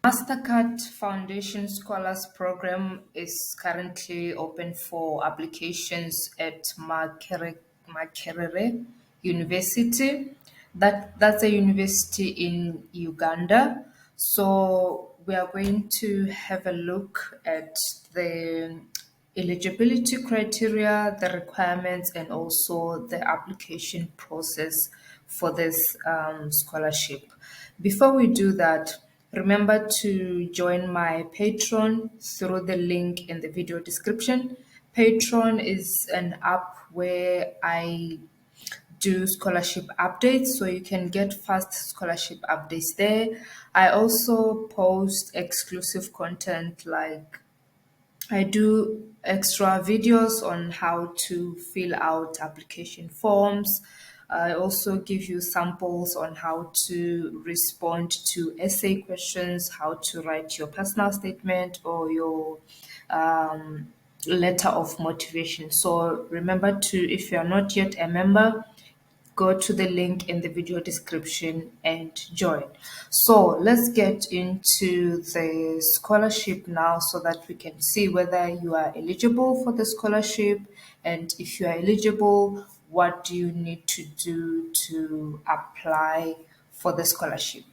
Mastercard Foundation Scholars Program is currently open for applications at Makerere University. That's a university in Uganda. So we are going to have a look at the eligibility criteria, the requirements, and also the application process for this scholarship. Before we do that, remember to join my Patreon through the link in the video description. Patreon is an app where I do scholarship updates, so you can get fast scholarship updates there. I also post exclusive content, like I do extra videos on how to fill out application forms. I also give you samples on how to respond to essay questions, how to write your personal statement or your letter of motivation. So remember to, if you are not yet a member, go to the link in the video description and join. So let's get into the scholarship now so that we can see whether you are eligible for the scholarship, and if you are eligible, what do you need to do to apply for the scholarship.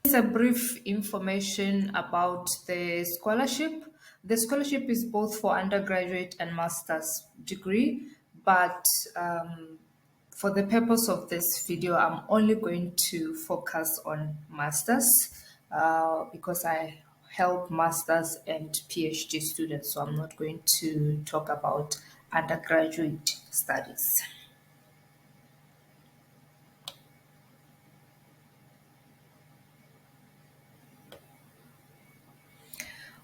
Here's a brief information about the scholarship. The scholarship is both for undergraduate and master's degree, but for the purpose of this video, I'm only going to focus on masters because I help masters and PhD students, so I'm not going to talk about undergraduate studies.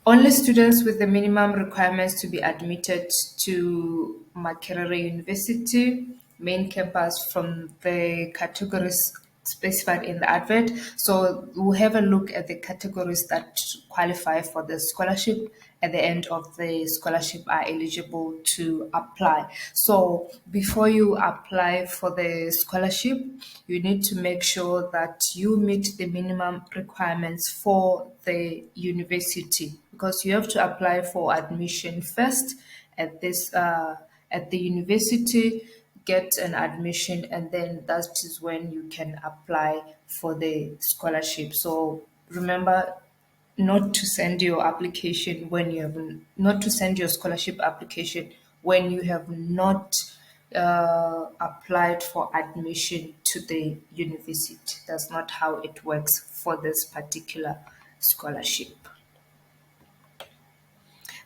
Only students with the minimum requirements to be admitted to Makerere University main campus from the categories specified in the advert. So we'll have a look at the categories that qualify for the scholarship. At the end of the scholarship are eligible to apply. So before you apply for the scholarship, you need to make sure that you meet the minimum requirements for the university, because you have to apply for admission first at this at the university, get an admission, and then that is when you can apply for the scholarship. So remember not to send your application when you have not to send your scholarship application when you have not applied for admission to the university. That's not how it works for this particular scholarship.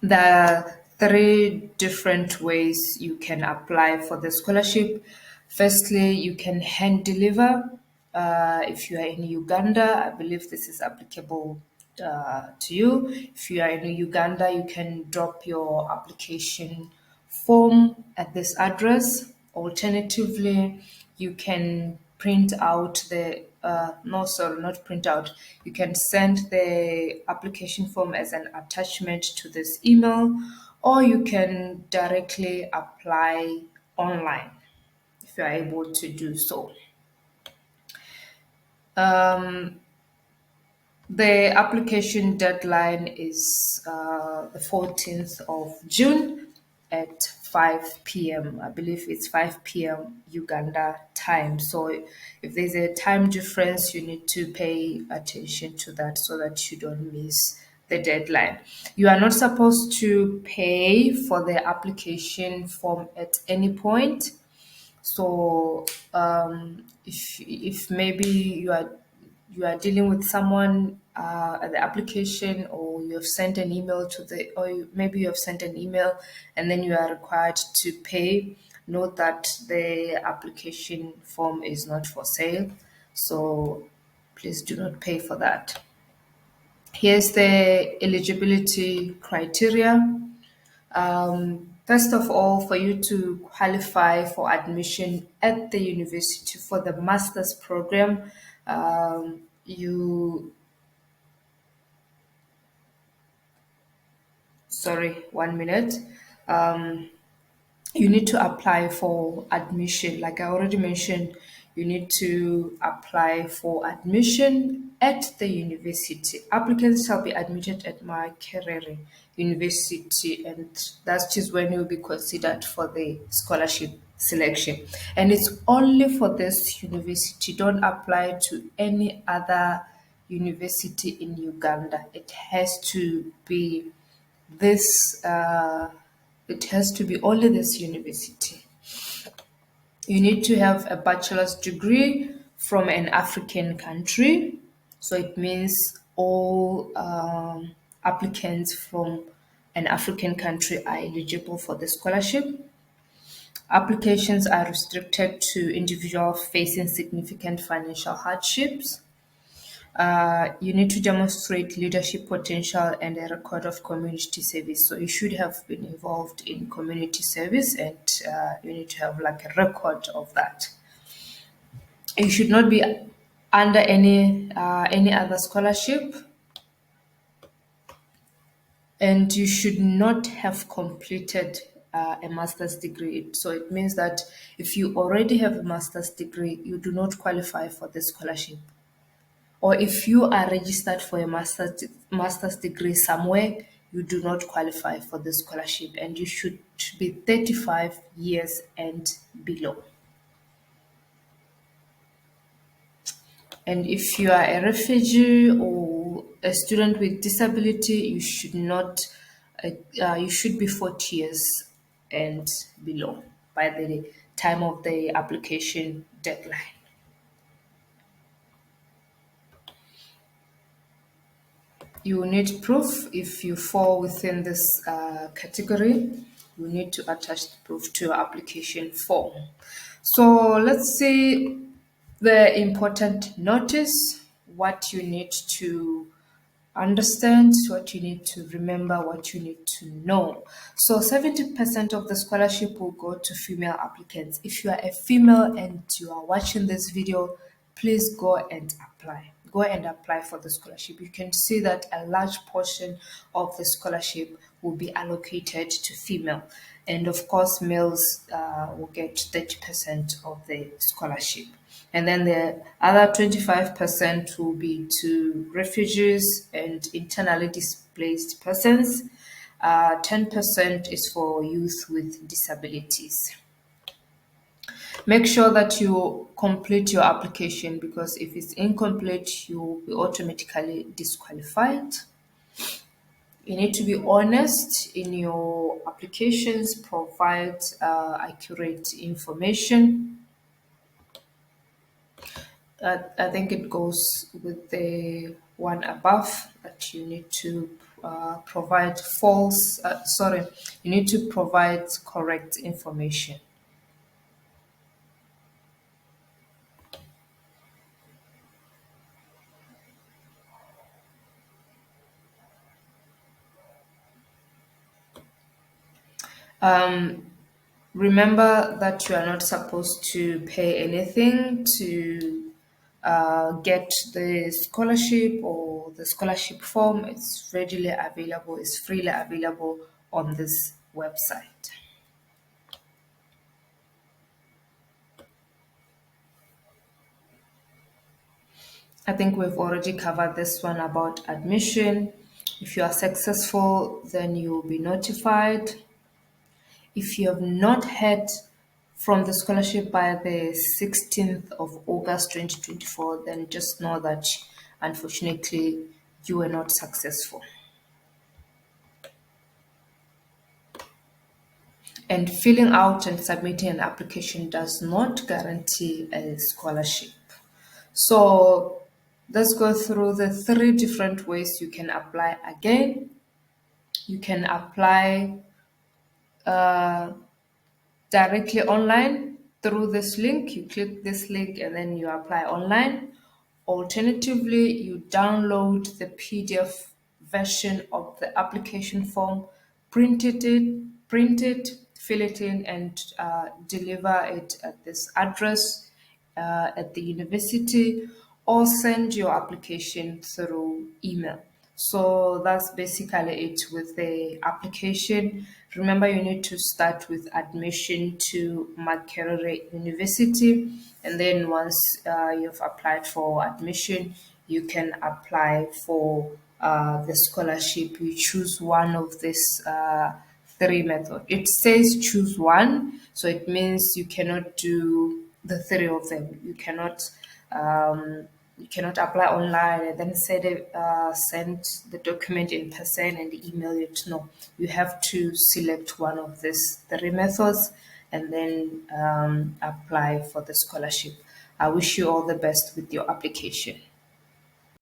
There are three different ways you can apply for the scholarship. Firstly, you can hand deliver. If you are in Uganda, I believe this is applicable to you. If you are in Uganda, you can drop your application form at this address. Alternatively, you can print out the no, sorry, not print out. You can send the application form as an attachment to this email, or you can directly apply online if you are able to do so. The application deadline is the 14th of June at 5 p.m. I believe it's 5 p.m. Uganda time. So if there's a time difference, you need to pay attention to that so that you don't miss the deadline. You are not supposed to pay for the application form at any point. So if maybe you are dealing with someone at the application, or you have sent an email to the, or maybe you have sent an email and then you are required to pay, note that the application form is not for sale. So please do not pay for that. Here's the eligibility criteria. First of all, for you to qualify for admission at the university for the master's program, you sorry, 1 minute. You need to apply for admission. Like I already mentioned, you need to apply for admission at the university. Applicants shall be admitted at Makerere University, and that's just when you'll be considered for the scholarship selection. And it's only for this university. Don't apply to any other university in Uganda. This. It has to be only this university. You need to have a bachelor's degree from an African country. So it means all applicants from an African country are eligible for the scholarship. Applications are restricted to individuals facing significant financial hardships. You need to demonstrate leadership potential and a record of community service. So you should have been involved in community service, and you need to have like a record of that. You should not be under any other scholarship, and you should not have completed a master's degree. So it means that if you already have a master's degree, you do not qualify for the scholarship. Or if you are registered for a master's degree somewhere, you do not qualify for the scholarship, and you should be 35 years and below. And if you are a refugee or a student with disability, you should not, you should be 40 years and below by the time of the application deadline. You need proof if you fall within this category. You need to attach the proof to your application form. So let's see the important notice, what you need to understand, what you need to remember, what you need to know. So 70% of the scholarship will go to female applicants. If you are a female and you are watching this video, please go and apply. Go and apply for the scholarship. You can see that a large portion of the scholarship will be allocated to female. And of course, males will get 30% of the scholarship. And then the other 25% will be to refugees and internally displaced persons. 10% is for youth with disabilities. Make sure that you complete your application, because if it's incomplete, you will be automatically disqualified. You need to be honest in your applications, provide accurate information. I think it goes with the one above, that you need to you need to provide correct information. Remember that you are not supposed to pay anything to get the scholarship or the scholarship form. It's readily available, it's freely available on this website. I think we've already covered this one about admission. If you are successful, then you will be notified. If you have not heard from the scholarship by the 16th of August 2024, then just know that unfortunately you were not successful. And filling out and submitting an application does not guarantee a scholarship. So let's go through the 3 different ways you can apply again. You can apply directly online through this link. You click this link and then you apply online. Alternatively, you download the PDF version of the application form, print it, fill it in, and deliver it at this address at the university, or send your application through email. So that's basically it with the application. Remember, you need to start with admission to Makerere University, and then once you've applied for admission, you can apply for the scholarship. You choose one of these three methods. It says choose one, so it means you cannot do the three of them. Um, you cannot apply online and then send the document in person and email it. No, you have to select one of these three methods and then apply for the scholarship. I wish you all the best with your application.